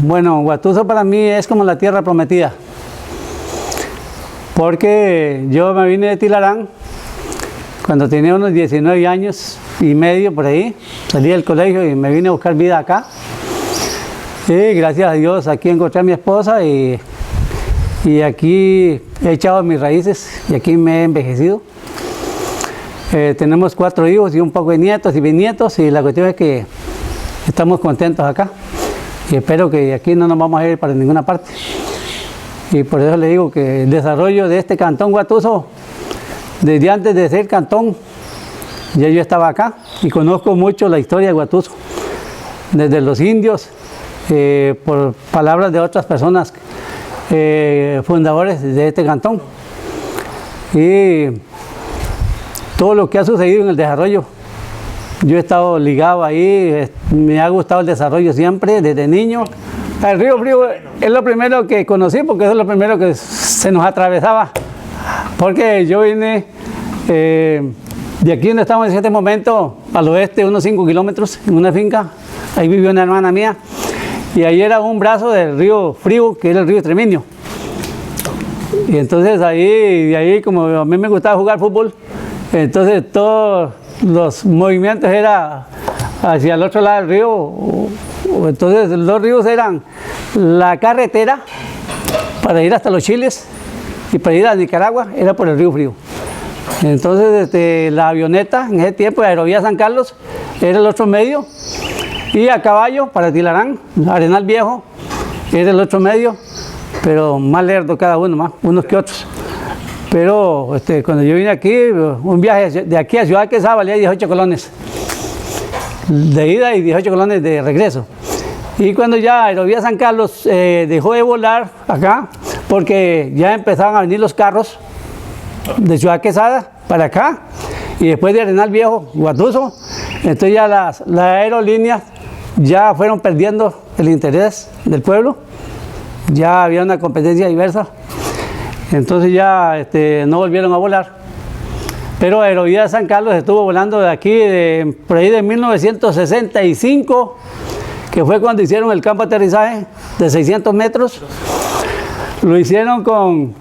Bueno, Huatuso para mí es como la tierra prometida, porque yo me vine de Tilarán cuando tenía unos 19 años y medio por ahí, salí del colegio y me vine a buscar vida acá. Y gracias a Dios aquí encontré a mi esposa y aquí he echado mis raíces y aquí me he envejecido. Tenemos 4 hijos y un poco de nietos y bisnietos, y la cuestión es que estamos contentos acá y espero que aquí no nos vamos a ir para ninguna parte. Y por eso le digo que el desarrollo de este cantón Huatuso, desde antes de ser cantón, ya yo estaba acá y conozco mucho la historia de Huatuso, desde los indios, por palabras de otras personas, fundadores de este cantón, y todo lo que ha sucedido en el desarrollo. Yo he estado ligado ahí, me ha gustado el desarrollo siempre, desde niño. El río Frío es lo primero que conocí, porque eso es lo primero que se nos atravesaba, porque yo vine de aquí donde estamos en este momento, al oeste, unos 5 kilómetros, en una finca. Ahí vivió una hermana mía, y ahí era un brazo del río Frío, que era el río Treminio. Y entonces de ahí, como a mí me gustaba jugar fútbol, entonces todos los movimientos eran hacia el otro lado del río. Entonces los ríos eran la carretera para ir hasta los Chiles, y para ir a Nicaragua era por el río Frío. Entonces la avioneta en ese tiempo, Aerovía San Carlos, era el otro medio, y a caballo para Tilarán, Arenal Viejo, era el otro medio, pero más lerdo cada uno, más unos que otros. Pero cuando yo vine aquí, un viaje de aquí a Ciudad Quesada valía 18 colones de ida y 18 colones de regreso. Y cuando ya Aerovía San Carlos dejó de volar acá, porque ya empezaban a venir los carros de Ciudad Quesada para acá, y después de Arenal Viejo, Huatuso, entonces ya las aerolíneas ya fueron perdiendo el interés del pueblo, ya había una competencia diversa. Entonces ya no volvieron a volar. Pero Aerovía de San Carlos estuvo volando de aquí, por ahí de 1965, que fue cuando hicieron el campo de aterrizaje de 600 metros. Lo hicieron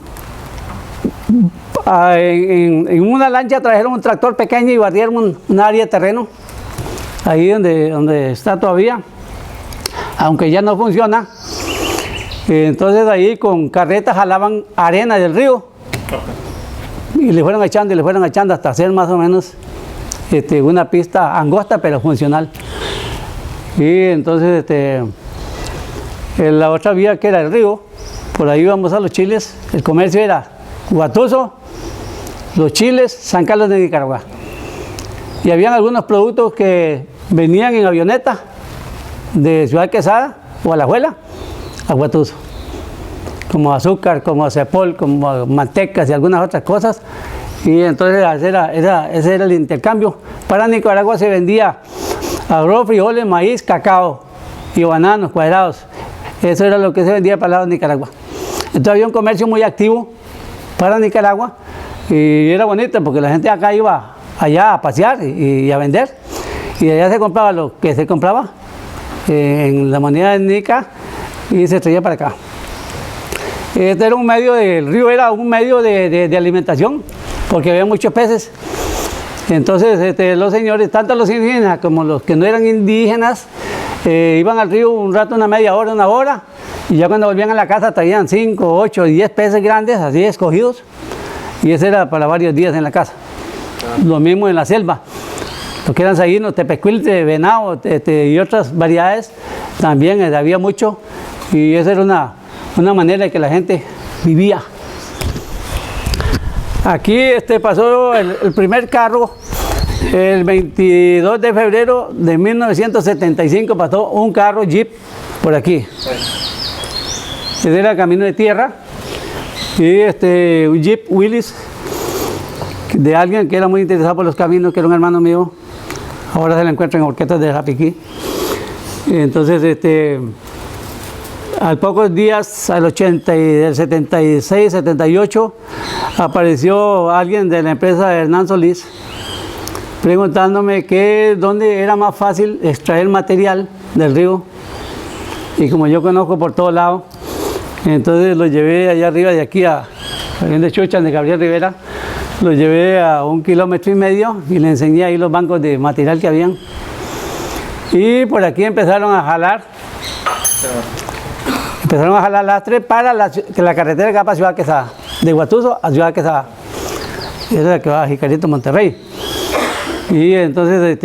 en una lancha, trajeron un tractor pequeño y barrieron un área de terreno, ahí donde está todavía, aunque ya no funciona. Entonces ahí con carretas jalaban arena del río y le fueron echando hasta hacer más o menos una pista angosta pero funcional. Y entonces en la otra vía, que era el río, por ahí íbamos a los Chiles. El comercio era Huatuso, los Chiles, San Carlos de Nicaragua, y habían algunos productos que venían en avioneta de Ciudad Quesada o Alajuela a Huatuso, como azúcar, como cepol, como mantecas y algunas otras cosas. Y entonces ese era el intercambio. Para Nicaragua se vendía arroz, frijoles, maíz, cacao y bananos cuadrados. Eso era lo que se vendía para el lado de Nicaragua. Entonces había un comercio muy activo para Nicaragua, y era bonito porque la gente acá iba allá a pasear y a vender, y de allá se compraba lo que se compraba en la moneda de Nica y se traía para acá. Este era un medio del río, era un medio de alimentación, porque había muchos peces. Entonces los señores, tanto los indígenas como los que no eran indígenas, iban al río un rato, una media hora, una hora, y ya cuando volvían a la casa traían 5, 8, 10 peces grandes, así escogidos, y ese era para varios días en la casa. Lo mismo en la selva, lo que eran saínos, tepecuilte, venado, y otras variedades, también había mucho, y esa era una manera de que la gente vivía. Aquí pasó el primer carro, el 22 de febrero de 1975 pasó un carro Jeep por aquí. Ese era camino de tierra, y un Jeep Willys de alguien que era muy interesado por los caminos, que era un hermano mío. Ahora se lo encuentra en Orquestas de Rapiquí. Entonces al pocos días, del 76, 78, apareció alguien de la empresa de Hernán Solís preguntándome dónde era más fácil extraer material del río y como yo conozco por todos lados, entonces lo llevé allá arriba de aquí a de Chucha, de Gabriel Rivera, lo llevé a 1,5 kilómetros y le enseñé ahí los bancos de material que habían. Y por aquí empezaron a jalar. Empezaron a jalar lastre para la carretera que va para Ciudad Quesada, de Guatuso a Ciudad Quesada. Esa es la que va a Jicarito, Monterrey. Y entonces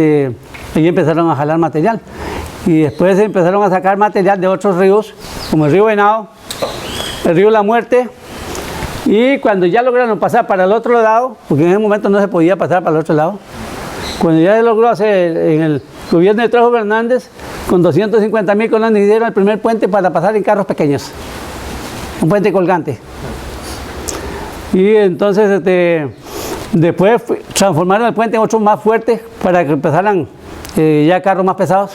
ahí empezaron a jalar material. Y después empezaron a sacar material de otros ríos, como el río Venado, el río La Muerte. Y cuando ya lograron pasar para el otro lado, porque en ese momento no se podía pasar para el otro lado, cuando ya se logró hacer en el gobierno de Trejo Fernández, con 250,000 colones hicieron el primer puente para pasar en carros pequeños, un puente colgante. Y entonces después transformaron el puente en otro más fuerte para que empezaran ya carros más pesados.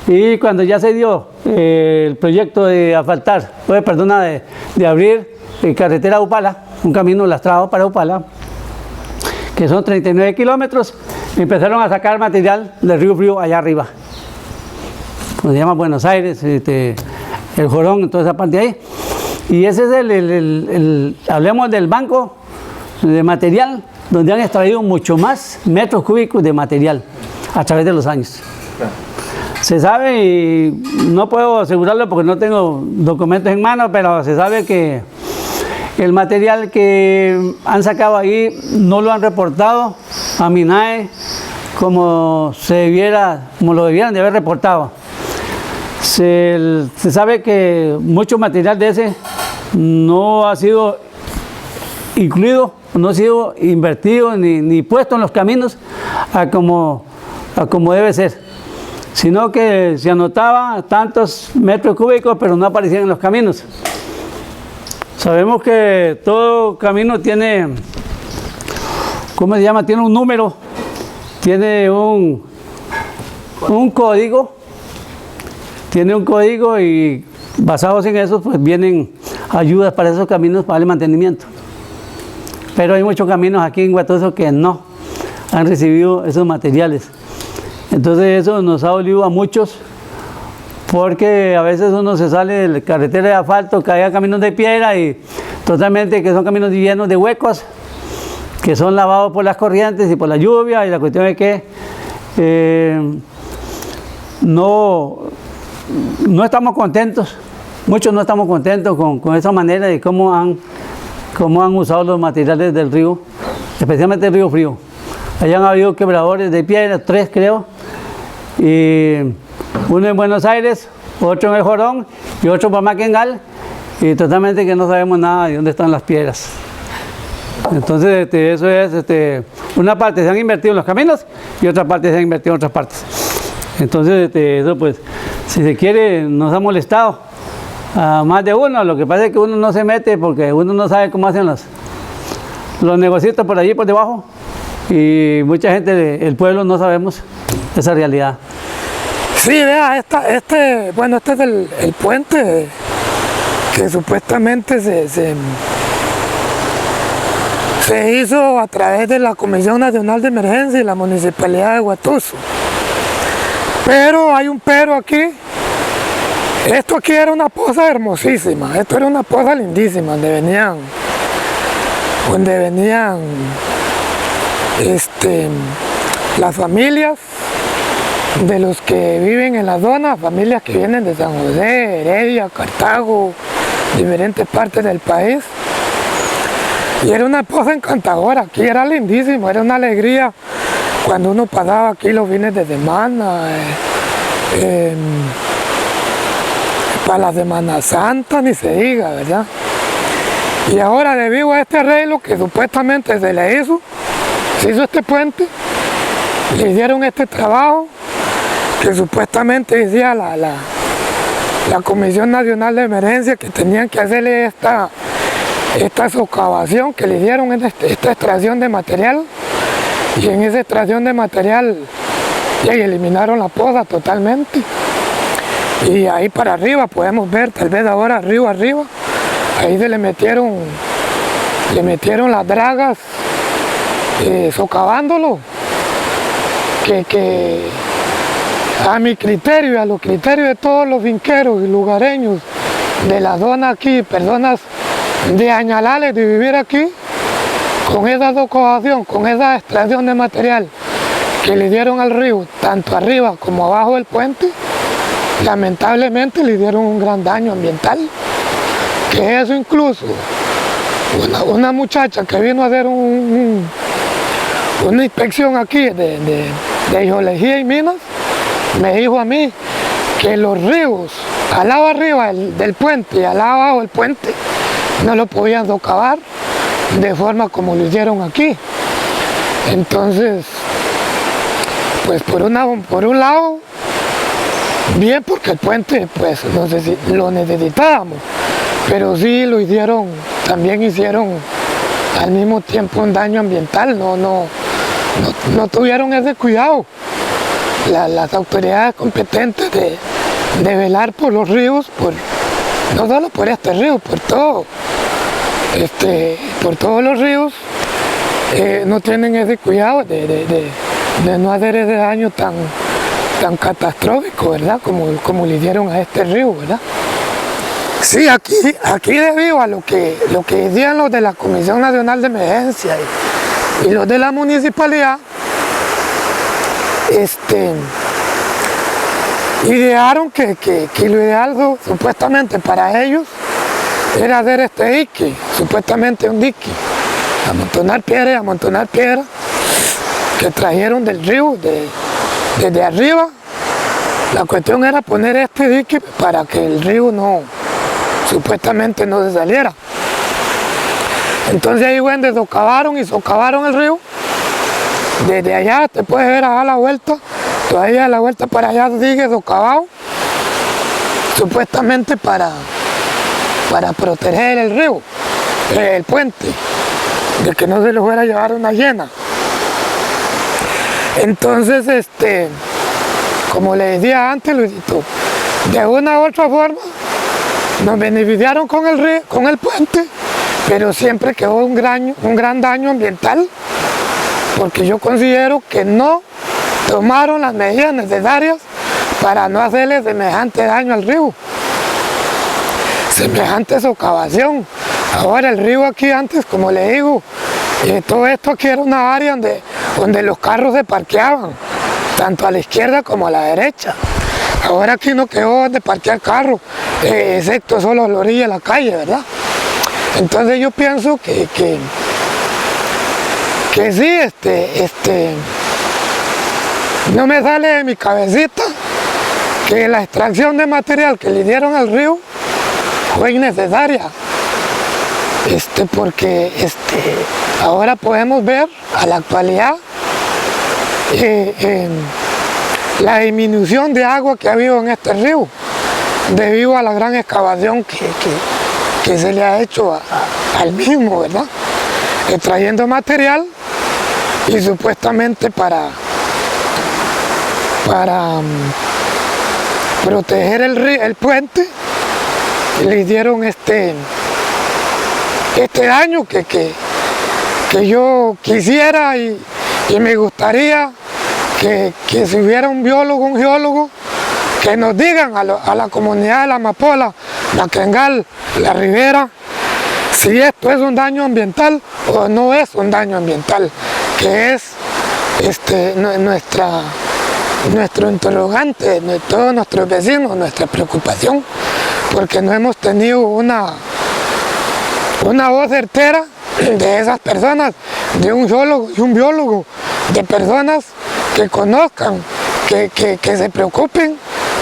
Y cuando ya se dio el proyecto de asfaltar, de abrir carretera a Upala, un camino lastrado para Upala, que son 39 kilómetros, empezaron a sacar material del río Frío allá arriba. Se llama Buenos Aires, el Jorón, toda esa parte de ahí. Y ese es hablemos del banco de material, donde han extraído mucho más metros cúbicos de material a través de los años. Se sabe, y no puedo asegurarlo porque no tengo documentos en mano, pero se sabe que el material que han sacado ahí no lo han reportado a MINAE como lo debieran de haber reportado. Se sabe que mucho material de ese no ha sido incluido, no ha sido invertido ni puesto en los caminos a como debe ser, sino que se anotaba tantos metros cúbicos, pero no aparecían en los caminos. Sabemos que todo camino tiene, ¿cómo se llama? Tiene un número, tiene un código, y basados en eso pues vienen ayudas para esos caminos para el mantenimiento. Pero hay muchos caminos aquí en Guatuso que no han recibido esos materiales. Entonces eso nos ha dolido a muchos, porque a veces uno se sale de la carretera de asfalto, cae a caminos de piedra y totalmente que son caminos llenos de huecos, que son lavados por las corrientes y por la lluvia, y la cuestión es que no estamos contentos, muchos no estamos contentos con esa manera de cómo han usado los materiales del río, especialmente el río Frío. Allá han habido quebradores de piedra, 3 creo, y uno en Buenos Aires, otro en el Jorón y otro por Maquengal, y totalmente que no sabemos nada de dónde están las piedras. Entonces eso es, una parte se han invertido en los caminos y otra parte se han invertido en otras partes. Entonces eso pues, si se quiere, nos ha molestado a más de uno. Lo que pasa es que uno no se mete porque uno no sabe cómo hacen los negocios por allí por debajo, y mucha gente, el pueblo, no sabemos esa realidad. Sí, vea, este es el puente que supuestamente se hizo a través de la Comisión Nacional de Emergencia y la Municipalidad de Guatuso. Pero hay un pero aquí. Esto aquí era una poza hermosísima, esto era una poza lindísima, donde venían las familias de los que viven en la zona, familias que vienen de San José, Heredia, Cartago, diferentes partes del país. Y era una poza encantadora, aquí era lindísimo, era una alegría cuando uno pasaba aquí los fines de semana, para la Semana Santa ni se diga, ¿verdad? Y ahora, debido a este arreglo que supuestamente se hizo este puente, le hicieron este trabajo que supuestamente decía la Comisión Nacional de Emergencia que tenían que hacerle esta socavación que le dieron, esta extracción de material, y en esa extracción de material ya eliminaron la poza totalmente. Y ahí para arriba podemos ver, tal vez ahora arriba, ahí se le metieron las dragas socavándolo, que a mi criterio y a los criterios de todos los finqueros y lugareños de la zona aquí, personas de añalales de vivir aquí, con esa docovación, con esa extracción de material que le dieron al río, tanto arriba como abajo del puente, lamentablemente le dieron un gran daño ambiental, que eso incluso una muchacha que vino a hacer una inspección aquí de geología y minas, me dijo a mí que los ríos al lado arriba del puente y al lado abajo del puente no lo podían socavar de forma como lo hicieron aquí. Entonces, pues por un lado, bien, porque el puente pues lo necesitábamos, pero sí lo hicieron, también hicieron al mismo tiempo un daño ambiental, no tuvieron ese cuidado. Las autoridades competentes de velar por los ríos, no solo por este río, por todos los ríos, no tienen ese cuidado de no hacer ese daño tan catastrófico, ¿verdad? Como le dieron a este río, ¿verdad? Sí, aquí debido a lo que decían los de la Comisión Nacional de Emergencia y los de la municipalidad, idearon que lo ideal supuestamente para ellos era hacer este dique, supuestamente un dique, amontonar piedra que trajeron del río, desde arriba. La cuestión era poner este dique para que el río supuestamente no se saliera. Entonces ahí fue donde socavaron el río. Desde allá te puedes ver a la vuelta, todavía a la vuelta para allá sigue socavado, supuestamente para proteger el río, el puente, de que no se le fuera a llevar una llena. Entonces, como le decía antes, Luisito, de una u otra forma nos beneficiaron con el río, con el puente, pero siempre quedó un gran daño ambiental, porque yo considero que no tomaron las medidas necesarias para no hacerle semejante daño al río, semejante socavación. Ahora el río aquí antes, como le digo, todo esto aquí era una área donde los carros se parqueaban, tanto a la izquierda como a la derecha. Ahora aquí no quedó donde parquear carros, excepto solo a la orilla de la calle, ¿verdad? Entonces yo pienso que sí, no me sale de mi cabecita que la extracción de material que le dieron al río fue innecesaria, porque ahora podemos ver a la actualidad la disminución de agua que ha habido en este río debido a la gran excavación que se le ha hecho al mismo, ¿verdad? Extrayendo material y supuestamente para proteger el puente, le dieron este daño que yo quisiera y me gustaría que si hubiera un geólogo, que nos digan a la comunidad de la Amapola, la Quengal, la Ribera, si esto es un daño ambiental o no es un daño ambiental, que es nuestro interrogante, todos nuestros vecinos, nuestra preocupación, porque no hemos tenido una voz certera de esas personas, de un geólogo y un biólogo, de personas que conozcan, que se preocupen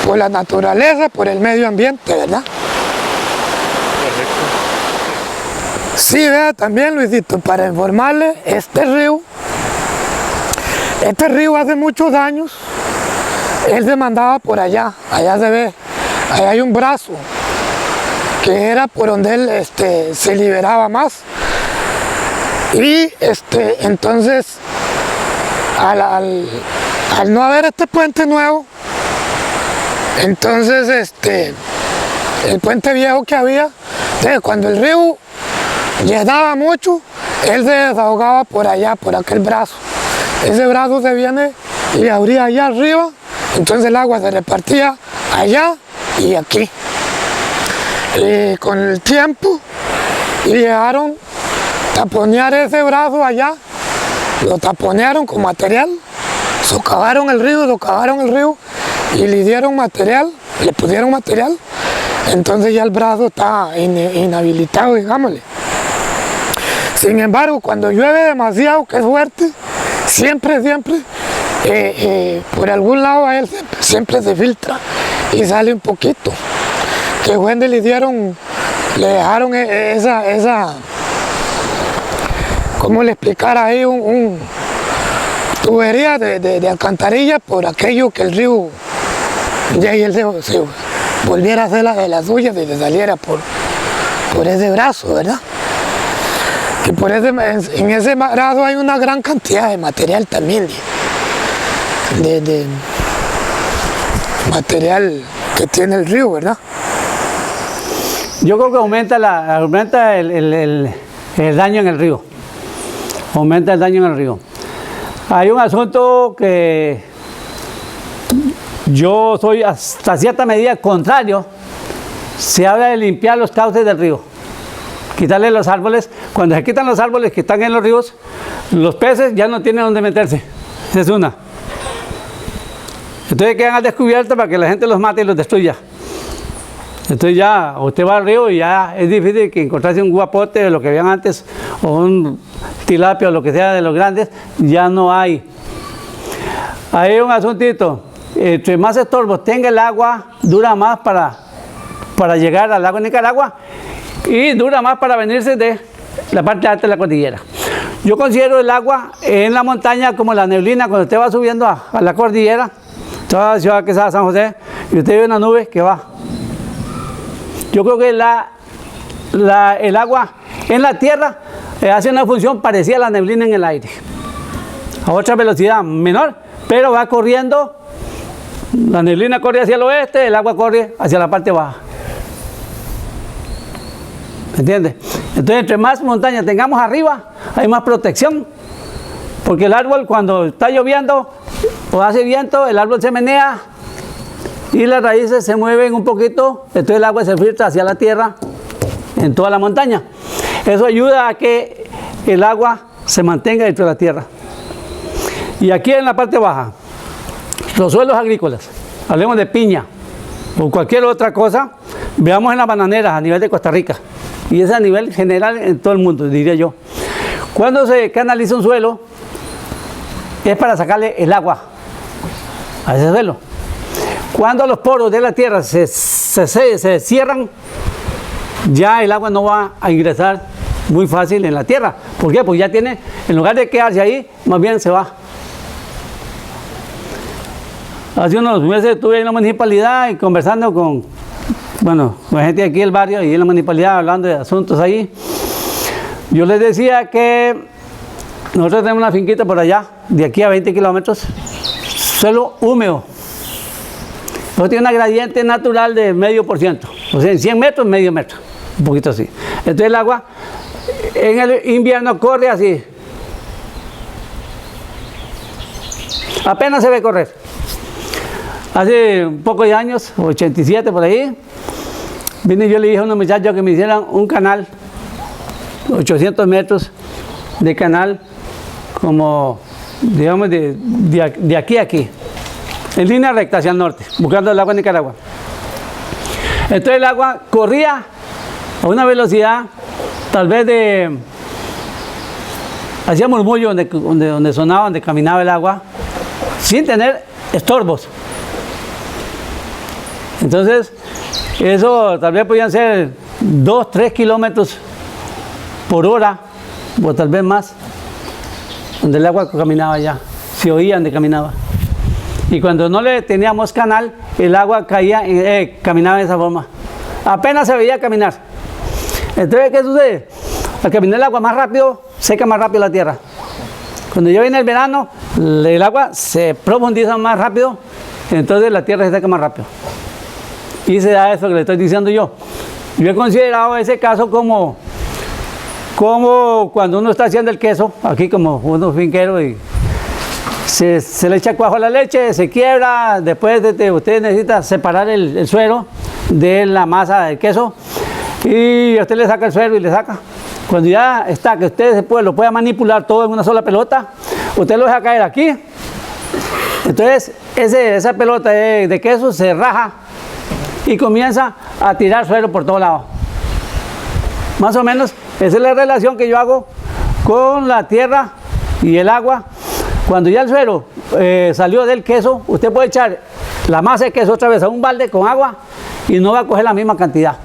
por la naturaleza, por el medio ambiente, ¿verdad? Sí, vea, también, Luisito, para informarle, este río hace muchos años, él se mandaba por allá se ve, allá hay un brazo, que era por donde él se liberaba más. Y entonces, al no haber este puente nuevo, entonces el puente viejo que había, cuando el río llenaba mucho, él se desahogaba por allá, por aquel brazo. Ese brazo se viene y abría allá arriba Entonces el agua se repartía allá y aquí. Y con el tiempo llegaron a taponear ese brazo allá, lo taponearon con material, socavaron el río y le dieron material, le pusieron material, entonces ya el brazo está inhabilitado, digámosle. Sin embargo, cuando llueve demasiado, que es fuerte, siempre, por algún lado a él siempre se filtra y sale un poquito. Que Wendy le dejaron esa, ¿cómo le explicara ahí? Tubería de alcantarilla por aquello que el río, ya y él se volviera a hacer de las suyas y se saliera por ese brazo, ¿verdad? Que en ese brazo hay una gran cantidad de material también, de material que tiene el río, ¿verdad? Yo creo que aumenta el daño en el río. Aumenta el daño en el río. Hay un asunto que yo soy hasta cierta medida contrario. Se habla de limpiar los cauces del río. Quitarle los árboles. Cuando se quitan los árboles que están en los ríos, los peces ya no tienen dónde meterse. Esa es una. Entonces quedan al descubierto para que la gente los mate y los destruya. Entonces ya usted va al río y ya es difícil que encontrarse un guapote de lo que habían antes, o un tilapia o lo que sea de los grandes, ya no hay. Hay un asuntito, entre más estorbos tenga el agua, dura más para llegar al lago de Nicaragua y dura más para venirse de la parte alta de la cordillera. Yo considero el agua en la montaña como la neblina cuando usted va subiendo a la cordillera, toda la ciudad que está San José, y usted ve una nube que va. Yo creo que el agua en la tierra hace una función parecida a la neblina en el aire, a otra velocidad menor, pero va corriendo. La neblina corre hacia el oeste, el agua corre hacia la parte baja. ¿Me entiende? Entonces, entre más montañas tengamos arriba, hay más protección, porque el árbol cuando está lloviendo o hace viento, el árbol se menea y las raíces se mueven un poquito, entonces el agua se filtra hacia la tierra en toda la montaña. Eso ayuda a que el agua se mantenga dentro de la tierra. Y aquí en la parte baja, los suelos agrícolas, hablemos de piña o cualquier otra cosa, veamos en las bananeras a nivel de Costa Rica, y es a nivel general en todo el mundo, diría yo. Cuando se canaliza un suelo, es para sacarle el agua a ese suelo. Cuando los poros de la tierra se cierran, ya el agua no va a ingresar muy fácil en la tierra. ¿Por qué? Porque ya tiene, en lugar de quedarse ahí, más bien se va. Hace unos meses estuve en la municipalidad y conversando con gente de aquí del barrio y en la municipalidad hablando de asuntos ahí. Yo les decía que nosotros tenemos una finquita por allá, de aquí a 20 kilómetros, suelo húmedo. Nosotros tiene una gradiente natural de 0,5%, o sea, en 100 metros, medio metro, un poquito así. Entonces el agua en el invierno corre así. Apenas se ve correr. Hace un poco de años, 87 por ahí, vine y yo le dije a unos muchachos que me hicieran un canal, 800 metros de canal, como, digamos, de aquí a aquí, en línea recta hacia el norte, buscando el agua en Nicaragua. Entonces el agua corría a una velocidad, tal vez hacía murmullo donde sonaba, donde caminaba el agua, sin tener estorbos. Entonces, eso tal vez podían ser 2, 3 kilómetros por hora, o tal vez más, donde el agua caminaba ya, se oía donde caminaba. Y cuando no le teníamos canal, el agua caminaba de esa forma. Apenas se veía caminar. Entonces, ¿qué sucede? Al caminar el agua más rápido, seca más rápido la tierra. Cuando ya viene el verano, el agua se profundiza más rápido, entonces la tierra se seca más rápido. Y se da eso que le estoy diciendo yo. Yo he considerado ese caso como cuando uno está haciendo el queso, aquí como uno finquero, y se le echa cuajo a la leche, se quiebra, después usted necesita separar el suero de la masa del queso y usted le saca el suero y le saca. Cuando ya está, que usted lo pueda manipular todo en una sola pelota, usted lo deja caer aquí. Entonces esa pelota de queso se raja y comienza a tirar suero por todos lados. Más o menos esa es la relación que yo hago con la tierra y el agua. Cuando ya el suero salió del queso, usted puede echar la masa de queso otra vez a un balde con agua y no va a coger la misma cantidad.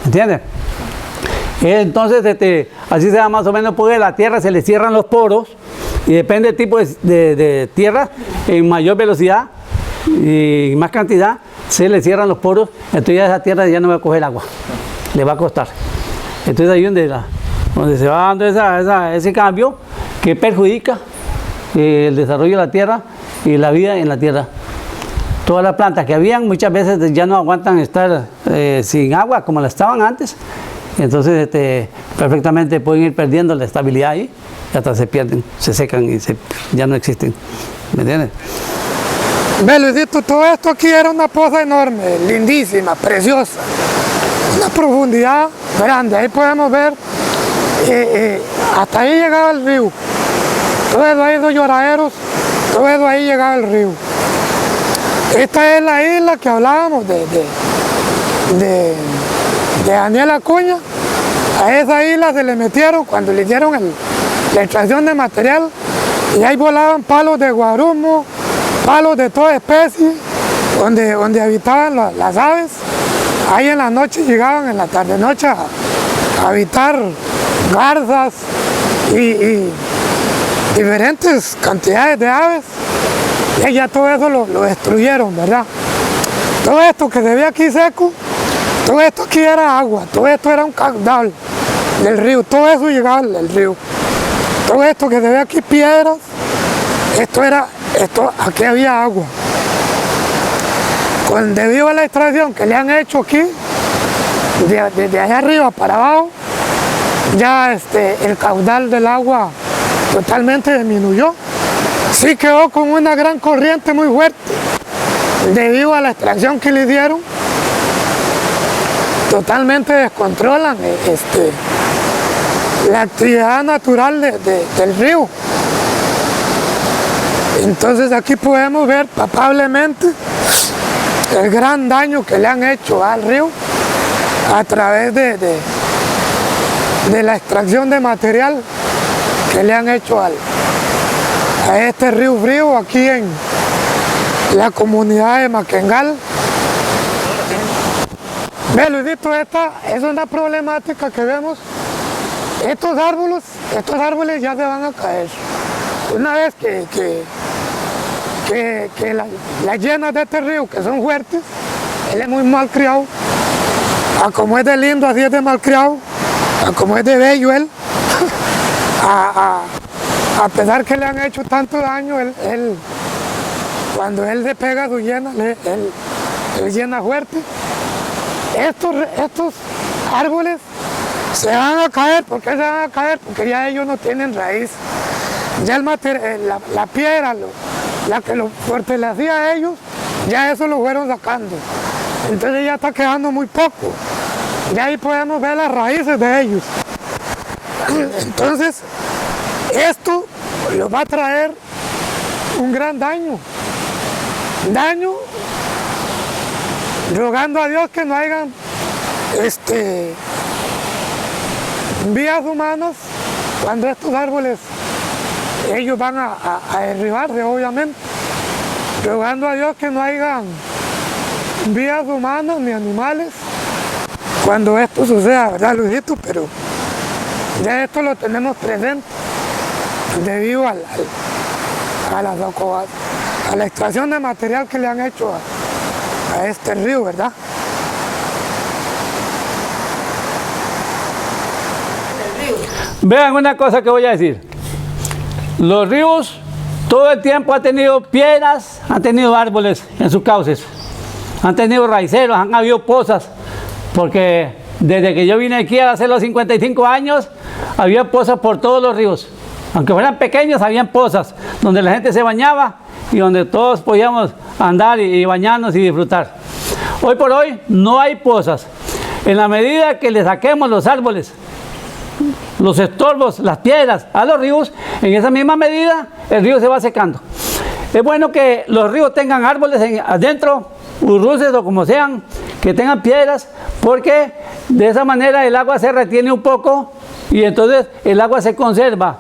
¿Entiende? Entonces así se da más o menos, porque la tierra se le cierran los poros y depende del tipo de tierra, en mayor velocidad y más cantidad se le cierran los poros, entonces ya esa tierra ya no va a coger agua, le va a costar. Entonces ahí donde se va dando ese cambio que perjudica el desarrollo de la tierra y la vida en la tierra. Todas las plantas que habían muchas veces ya no aguantan estar sin agua como la estaban antes. Entonces perfectamente pueden ir perdiendo la estabilidad ahí y hasta se pierden, se secan y ya no existen. ¿Me entiendes? Ve, Luisito, todo esto aquí era una poza enorme, lindísima, preciosa. Una profundidad grande. Ahí podemos ver, hasta ahí llegaba el río. Todo eso ahí, los lloraderos, todo eso ahí llegaba el río. Esta es la isla que hablábamos de Daniel Acuña. A esa isla se le metieron cuando le hicieron la extracción de material, y ahí volaban palos de guarumo, palos de toda especie, donde habitaban las aves. Ahí en la noche llegaban, en la tarde noche, a habitar garzas y diferentes cantidades de aves. Y ya todo eso lo destruyeron, ¿verdad? Todo esto que se ve aquí seco, todo esto aquí era agua, todo esto era un caudal del río, todo eso llegaba del río. Todo esto que se ve aquí, piedras, aquí había agua. Debido a la extracción que le han hecho aquí, desde allá arriba para abajo, ya el caudal del agua totalmente disminuyó. Sí quedó con una gran corriente muy fuerte, debido a la extracción que le dieron. Totalmente descontrolan la actividad natural del río. Entonces aquí podemos ver palpablemente el gran daño que le han hecho al río a través de la extracción de material que le han hecho a este río frío aquí en la comunidad de Maquengal. Ve, Luisito, esta es una problemática que vemos. Estos árboles ya se van a caer. Una vez que las llenas de este río, que son fuertes, él es muy mal criado. A como es de lindo, así es de mal criado. A como es de bello él. A pesar que le han hecho tanto daño, cuando él se pega su llena, él llena fuerte. Estos árboles se van a caer. ¿Por qué se van a caer? Porque ya ellos no tienen raíz. Ya la piedra, la que lo fortalecía a ellos, ya eso lo fueron sacando. Entonces ya está quedando muy poco. Ya ahí podemos ver las raíces de ellos. Entonces, esto lo va a traer un gran daño. Rogando a Dios que no hayan vías humanas cuando estos árboles ellos van a derribarse, obviamente. Rogando a Dios que no hayan vías humanas ni animales cuando esto suceda, ¿verdad, Luisito? Pero ya esto lo tenemos presente debido a la extracción de material que le han hecho a este río, ¿verdad? Vean una cosa que voy a decir. Los ríos todo el tiempo han tenido piedras, han tenido árboles en sus cauces, han tenido raiceros, han habido pozas, porque desde que yo vine aquí a hacer los 55 años, había pozas por todos los ríos. Aunque fueran pequeños, habían pozas donde la gente se bañaba y donde todos podíamos andar y bañarnos y disfrutar. Hoy por hoy no hay pozas. En la medida que le saquemos los árboles, los estorbos, las piedras a los ríos, en esa misma medida el río se va secando. Es bueno que los ríos tengan árboles adentro, urruces o como sean, que tengan piedras, porque de esa manera el agua se retiene un poco y entonces el agua se conserva.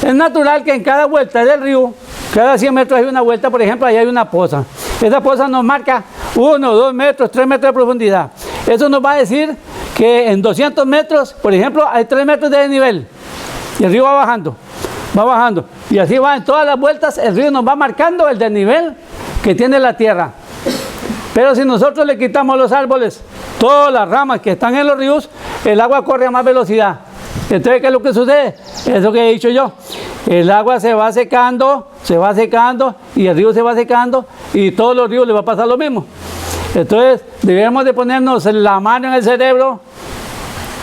Es natural que en cada vuelta del río, cada 100 metros hay una vuelta, por ejemplo, ahí hay una poza. Esa poza nos marca 1, 2 metros, 3 metros de profundidad. Eso nos va a decir que en 200 metros, por ejemplo, hay 3 metros de desnivel. Y el río va bajando, va bajando. Y así va en todas las vueltas, el río nos va marcando el desnivel que tiene la tierra. Pero si nosotros le quitamos los árboles, todas las ramas que están en los ríos, el agua corre a más velocidad. Entonces, ¿qué es lo que sucede? Eso que he dicho yo. El agua se va secando y el río se va secando y todos los ríos les va a pasar lo mismo. Entonces, debemos de ponernos la mano en el cerebro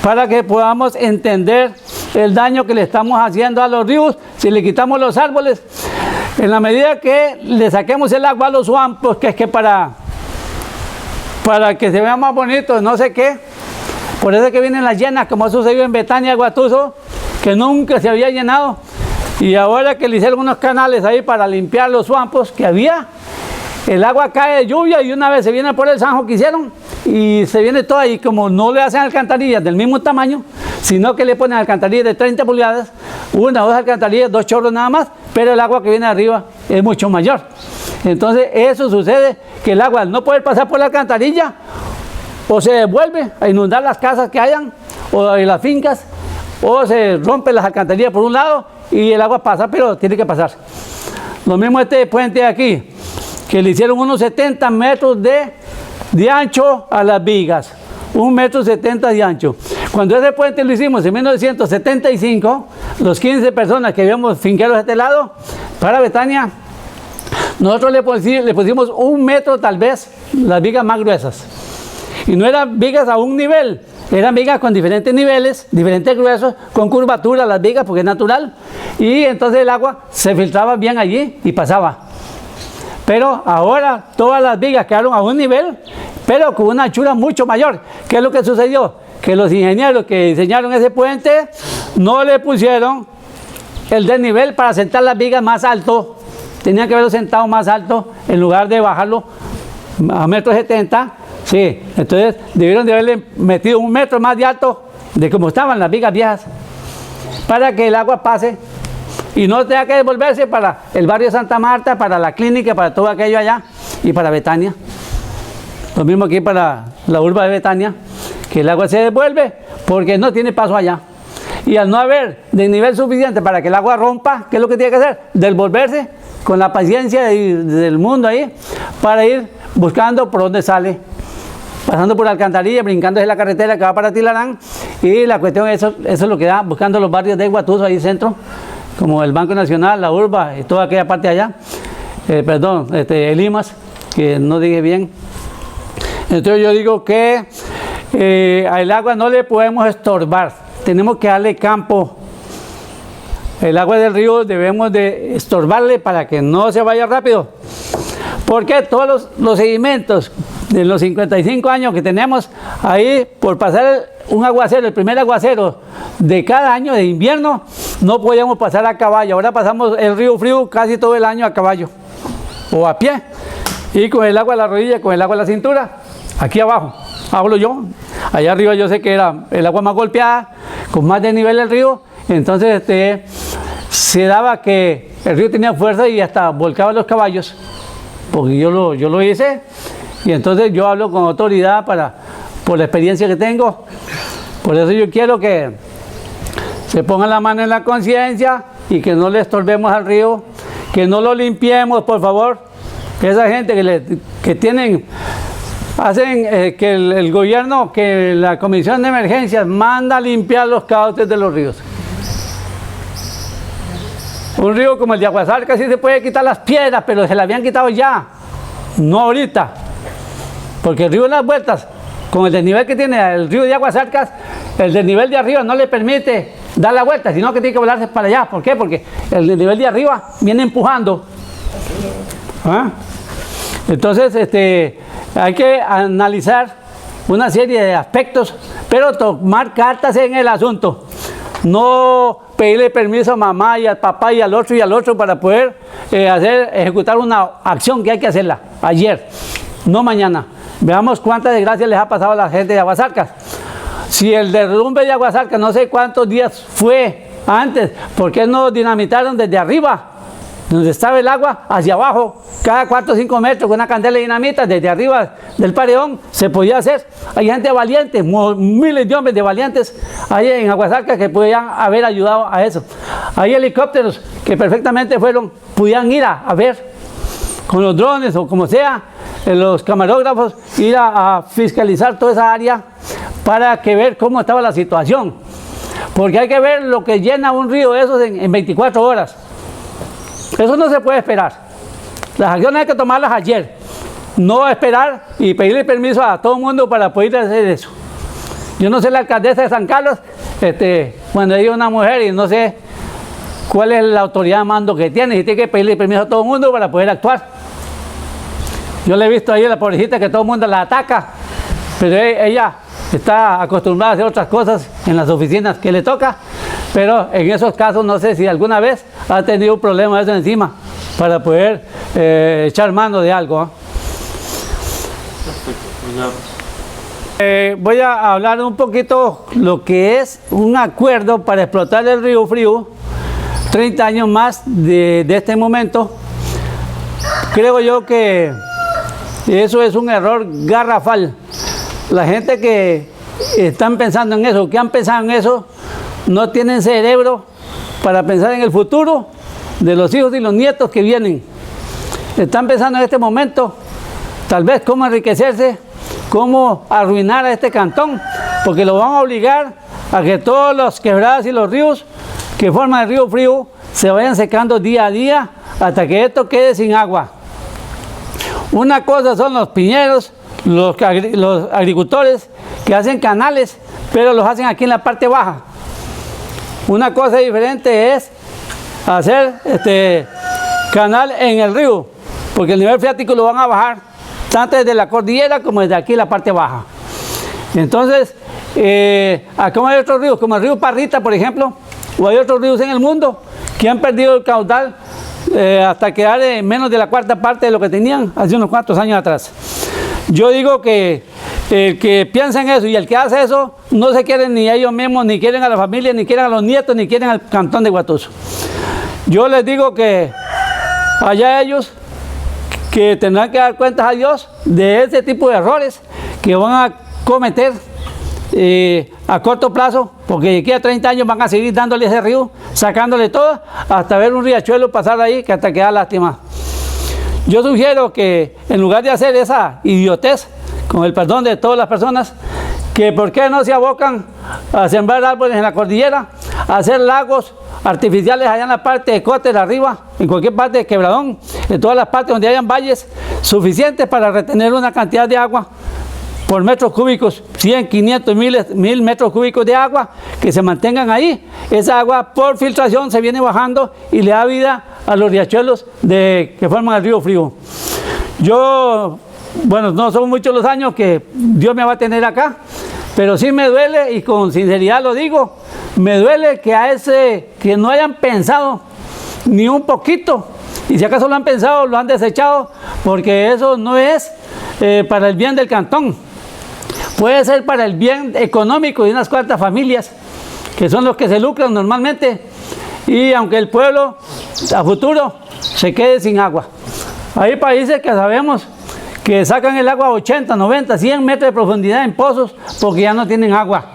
para que podamos entender el daño que le estamos haciendo a los ríos si le quitamos los árboles. En la medida que le saquemos el agua a los suampos, que es que para que se vea más bonito, no sé qué. Por eso es que vienen las llenas, como ha sucedido en Betania, Guatuso, que nunca se había llenado. Y ahora que le hicieron unos canales ahí para limpiar los suampos que había, el agua cae de lluvia y una vez se viene por el zanjo que hicieron y se viene todo ahí. Como no le hacen alcantarillas del mismo tamaño, sino que le ponen alcantarillas de 30 pulgadas, 1 o 2 alcantarillas, 2 chorros nada más, pero el agua que viene arriba es mucho mayor. Entonces eso sucede, que el agua al no poder pasar por la alcantarilla, o se devuelve a inundar las casas que hayan, o las fincas, o se rompen las alcantarillas por un lado y el agua pasa, pero tiene que pasar. Lo mismo este puente de aquí, que le hicieron unos 70 metros de ancho a las vigas, 1,70 m de ancho. Cuando ese puente lo hicimos en 1975, los 15 personas que habíamos finqueros de este lado, para Betania, nosotros le pusimos 1 metro tal vez, las vigas más gruesas. Y no eran vigas a un nivel, eran vigas con diferentes niveles, diferentes gruesos, con curvatura las vigas porque es natural. Y entonces el agua se filtraba bien allí y pasaba. Pero ahora todas las vigas quedaron a un nivel, pero con una anchura mucho mayor. ¿Qué es lo que sucedió? Que los ingenieros que diseñaron ese puente no le pusieron el desnivel para sentar las vigas más alto. Tenían que haberlo sentado más alto en lugar de bajarlo a 1,70 m. Sí, entonces debieron de haberle metido 1 metro más de alto de como estaban las vigas viejas para que el agua pase y no tenga que devolverse para el barrio Santa Marta, para la clínica, para todo aquello allá y para Betania. Lo mismo aquí para la urba de Betania, que el agua se devuelve porque no tiene paso allá. Y al no haber desnivel suficiente para que el agua rompa, ¿qué es lo que tiene que hacer? Devolverse con la paciencia del mundo ahí para ir buscando por dónde sale. Pasando por alcantarilla, brincando de la carretera que va para Tilarán, y la cuestión eso es lo que da, buscando los barrios de Guatuso ahí centro, como el Banco Nacional, la urba y toda aquella parte de allá, el Limas, que no dije bien. Entonces yo digo que al agua no le podemos estorbar, tenemos que darle campo. El agua del río debemos de estorbarle para que no se vaya rápido, porque todos los sedimentos de los 55 años que tenemos ahí, por pasar un aguacero, el primer aguacero de cada año de invierno, no podíamos pasar a caballo. Ahora pasamos el río Frío casi todo el año a caballo o a pie, y con el agua a la rodilla, con el agua a la cintura. Aquí abajo, hablo yo, allá arriba yo sé que era el agua más golpeada, con más desnivel del río, entonces se daba que el río tenía fuerza y hasta volcaba los caballos, porque yo lo hice. Y entonces yo hablo con autoridad por la experiencia que tengo. Por eso yo quiero que se pongan la mano en la conciencia y que no le estorbemos al río, que no lo limpiemos, por favor. Que esa gente hacen que el gobierno, que la Comisión de Emergencias manda a limpiar los cauces de los ríos. Un río como el de Aguasarcas sí se puede quitar las piedras, pero se las habían quitado ya, no ahorita. Porque el río en las vueltas, con el desnivel que tiene el río de Aguasarcas, el desnivel de arriba no le permite dar la vuelta, sino que tiene que volarse para allá. ¿Por qué? Porque el nivel de arriba viene empujando. ¿Ah? Entonces, hay que analizar una serie de aspectos, pero tomar cartas en el asunto. No pedirle permiso a mamá y al papá y al otro para poder ejecutar una acción que hay que hacerla ayer, no mañana. Veamos cuántas desgracias les ha pasado a la gente de Aguasarcas. Si el derrumbe de Aguasarcas, no sé cuántos días fue antes, ¿por qué no dinamitaron desde arriba, donde estaba el agua, hacia abajo, cada 4 o 5 metros con una candela de dinamita, desde arriba del paredón se podía hacer? Hay gente valiente, miles de hombres de valientes ahí en Aguasarcas que podían haber ayudado a eso. Hay helicópteros que perfectamente pudieran ir a ver con los drones o como sea, los camarógrafos, ir a fiscalizar toda esa área para que ver cómo estaba la situación, porque hay que ver lo que llena un río de esos en 24 horas. Eso no se puede esperar. Las acciones hay que tomarlas ayer, no esperar y pedirle permiso a todo el mundo para poder hacer eso. Yo no sé la alcaldesa de San Carlos, cuando hay una mujer y no sé cuál es la autoridad de mando que tiene, y tiene que pedirle permiso a todo el mundo para poder actuar. Yo le he visto ahí a la pobrecita que todo el mundo la ataca, pero ella está acostumbrada a hacer otras cosas en las oficinas que le toca, pero en esos casos no sé si alguna vez ha tenido un problema de eso encima para poder echar mano de algo. Voy a hablar un poquito lo que es un acuerdo para explotar el río Frío, 30 años más de este momento. Creo yo que eso es un error garrafal. La gente que están pensando en eso, que han pensado en eso, no tienen cerebro para pensar en el futuro de los hijos y los nietos que vienen. Están pensando en este momento, tal vez cómo enriquecerse, cómo arruinar a este cantón, porque lo van a obligar a que todos los quebradas y los ríos que forman el río Frío se vayan secando día a día hasta que esto quede sin agua. Una cosa son los piñeros, los agricultores que hacen canales, pero los hacen aquí en la parte baja. Una cosa diferente es hacer canal en el río, porque el nivel freático lo van a bajar tanto desde la cordillera como desde aquí la parte baja. Entonces, como hay otros ríos, como el río Parrita, por ejemplo, o hay otros ríos en el mundo que han perdido el caudal hasta quedar en menos de la cuarta parte de lo que tenían hace unos cuantos años atrás. Yo digo que el que piensa en eso y el que hace eso no se quieren ni a ellos mismos, ni quieren a la familia, ni quieren a los nietos, ni quieren al cantón de Guatuso. Yo les digo que allá ellos que tendrán que dar cuentas a Dios de ese tipo de errores que van a cometer a corto plazo, porque de aquí a 30 años van a seguir dándole ese río, sacándole todo, hasta ver un riachuelo pasar ahí que hasta queda lástima. Yo sugiero que en lugar de hacer esa idiotez, con el perdón de todas las personas, que por qué no se abocan a sembrar árboles en la cordillera, a hacer lagos artificiales allá en la parte de Cótera arriba, en cualquier parte de Quebradón, en todas las partes donde hayan valles suficientes para retener una cantidad de agua por metros cúbicos, 100, 500, 1000 metros cúbicos de agua que se mantengan ahí. Esa agua por filtración se viene bajando y le da vida a los riachuelos que forman el río Frío. Yo, bueno, no son muchos los años que Dios me va a tener acá, pero sí me duele, y con sinceridad lo digo, me duele que no hayan pensado ni un poquito, y si acaso lo han pensado, lo han desechado, porque eso no es para el bien del cantón. Puede ser para el bien económico de unas cuantas familias, que son los que se lucran normalmente, y aunque el pueblo a futuro se quede sin agua. Hay países que sabemos que sacan el agua a 80, 90, 100 metros de profundidad en pozos porque ya no tienen agua.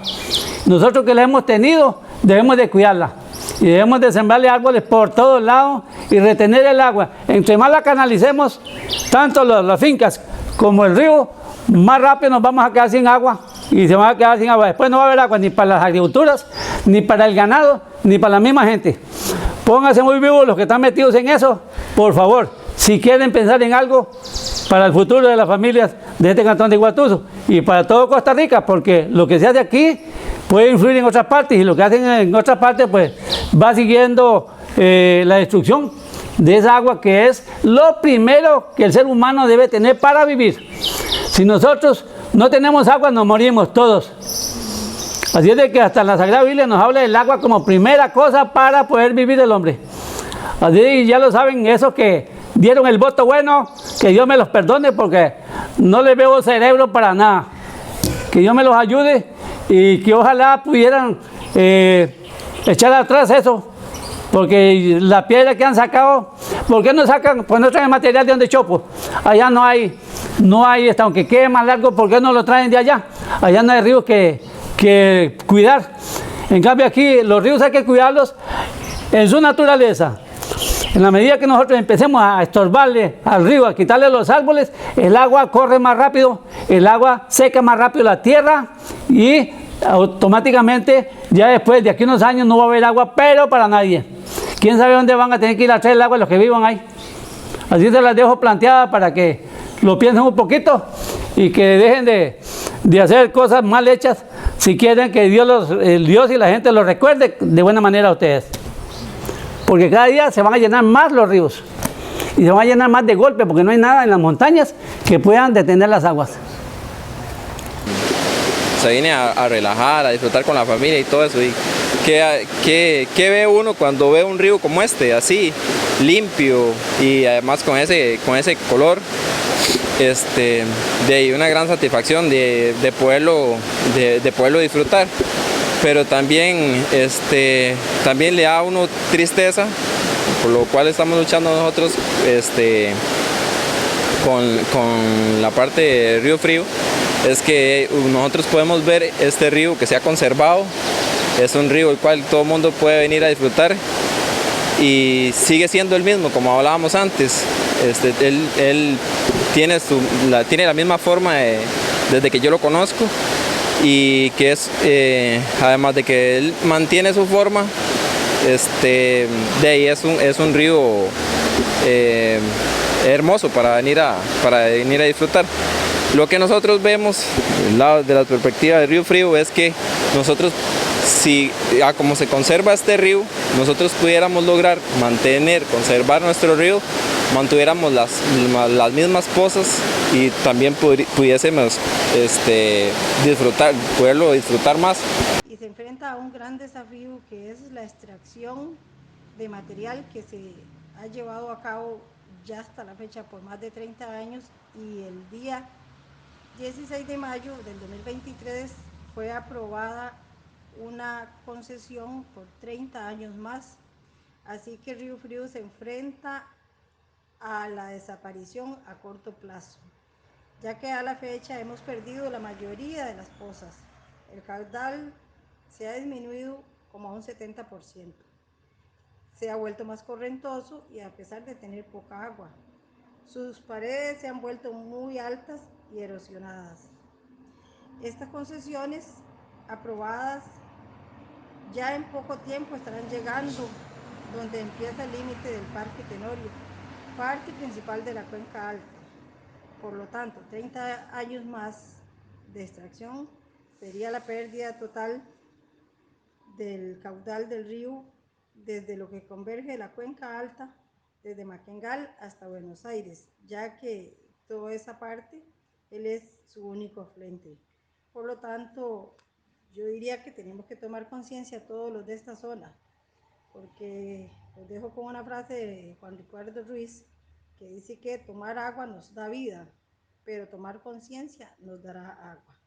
Nosotros que la hemos tenido, debemos de cuidarla y debemos de sembrarle árboles por todos lados y retener el agua. Entre más la canalicemos, tanto las fincas como el río, más rápido nos vamos a quedar sin agua y se van a quedar sin agua. Después no va a haber agua ni para las agriculturas, ni para el ganado, ni para la misma gente. Pónganse muy vivos los que están metidos en eso, por favor, si quieren pensar en algo para el futuro de las familias de este cantón de Guatuso y para todo Costa Rica, porque lo que se hace aquí puede influir en otras partes, y lo que hacen en otras partes pues va siguiendo la destrucción de esa agua, que es lo primero que el ser humano debe tener para vivir. Si nosotros no tenemos agua, nos morimos todos. Así es de que hasta en la Sagrada Biblia nos habla del agua como primera cosa para poder vivir el hombre. Así ya lo saben esos que dieron el voto bueno, que Dios me los perdone porque no les veo cerebro para nada. Que Dios me los ayude y que ojalá pudieran echar atrás eso. Porque la piedra que han sacado, ¿por qué no sacan? Pues no traen material de donde Chopo. Allá no hay, aunque quede más largo, ¿por qué no lo traen de allá? Allá no hay ríos que cuidar. En cambio aquí los ríos hay que cuidarlos en su naturaleza. En la medida que nosotros empecemos a estorbarle al río, a quitarle los árboles, el agua corre más rápido, el agua seca más rápido la tierra y automáticamente ya después de aquí unos años no va a haber agua, pero para nadie. ¿Quién sabe dónde van a tener que ir a traer el agua los que vivan ahí? Así se las dejo planteadas para que lo piensen un poquito y que dejen de hacer cosas mal hechas si quieren que el Dios y la gente los recuerde de buena manera a ustedes. Porque cada día se van a llenar más los ríos y se van a llenar más de golpe porque no hay nada en las montañas que puedan detener las aguas. Se viene a relajar, a disfrutar con la familia y todo eso. ¿Y qué ve uno cuando ve un río como este, así, limpio y además con ese color? De ahí una gran satisfacción de poderlo disfrutar. Pero también le da a uno tristeza, por lo cual estamos luchando nosotros con la parte de Río Frío. Es que nosotros podemos ver este río que se ha conservado, es un río el cual todo el mundo puede venir a disfrutar y sigue siendo el mismo, como hablábamos antes. Él tiene la misma forma desde que yo lo conozco, y que es, además de que él mantiene su forma, de ahí es un río hermoso para venir a disfrutar. Lo que nosotros vemos de la perspectiva del Río Frío es que nosotros, como se conserva este río, nosotros pudiéramos lograr conservar nuestro río, mantuviéramos las mismas cosas y también pudiésemos poderlo disfrutar más. Y se enfrenta a un gran desafío, que es la extracción de material que se ha llevado a cabo ya hasta la fecha por más de 30 años, y el día 16 de mayo del 2023 fue aprobada una concesión por 30 años más. Así que Río Frío se enfrenta a la desaparición a corto plazo, ya que a la fecha hemos perdido la mayoría de las pozas. El caudal se ha disminuido como a un 70%. Se ha vuelto más correntoso y a pesar de tener poca agua, sus paredes se han vuelto muy altas y erosionadas. Estas concesiones aprobadas ya en poco tiempo estarán llegando donde empieza el límite del Parque Tenorio, parte principal de la Cuenca Alta. Por lo tanto, 30 años más de extracción sería la pérdida total del caudal del río desde lo que converge la Cuenca Alta, desde Maquengal hasta Buenos Aires, ya que toda esa parte, él es su único afluente. Por lo tanto, yo diría que tenemos que tomar conciencia todos los de esta zona, porque los dejo con una frase de Juan Ricardo Ruiz, que dice que tomar agua nos da vida, pero tomar conciencia nos dará agua.